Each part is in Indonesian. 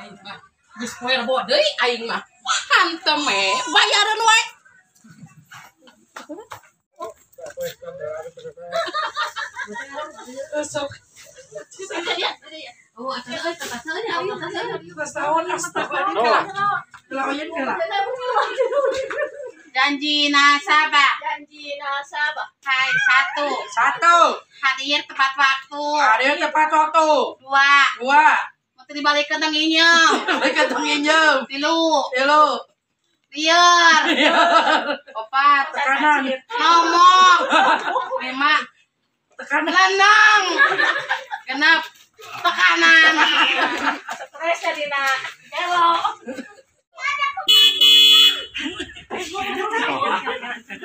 aing mah geus poe rebo deui aing mah hantem bayaran wae. Sok. Oh, acara janji nasabah. Hai, satu. Hadir tepat waktu. Dua. Mau dibalikin tang inyeum. Tilu. Liar. Opat. Tekanan. Nomor. 5. Tekanan. Lenang. Genep. Tekanan. Stres jadina. Elo.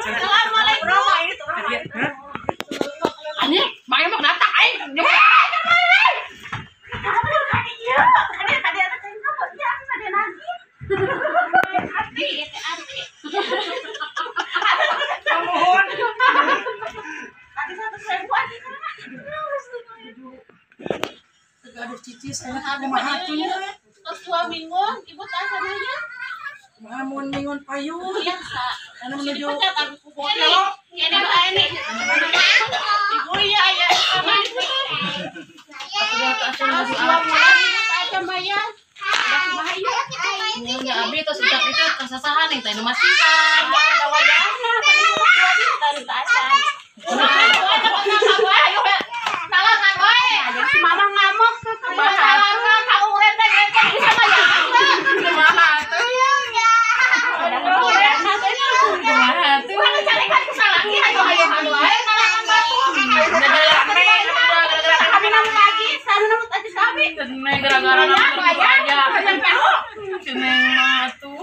Assalamualaikum. Anjing, mae mah datang aing. Aduh cicis enak kumaha tuh nya. Terus 2 minggu ibu tah sadanya. Mun mingun payung. Iya, Sa. Anu menuju Pecat aku kubokel. Ini ini. Ibu iya ya. Terus 2 bulan aja Maya. Nya abi tos ucap itu kasasahan yang teh nu masihan. Ada wayahna dari tasan. Talangan wae. Si mama ngamuk tuh. Talangan ka uren teh ngecek bisa bayar. Kumaha tuh? Kumaha tuh? Mana carikan kesalaki ayo wae talangan batu. Kami namun lagi, sana namun aja kami. Ceneng gara-gara aja. Ceneng mah tuh.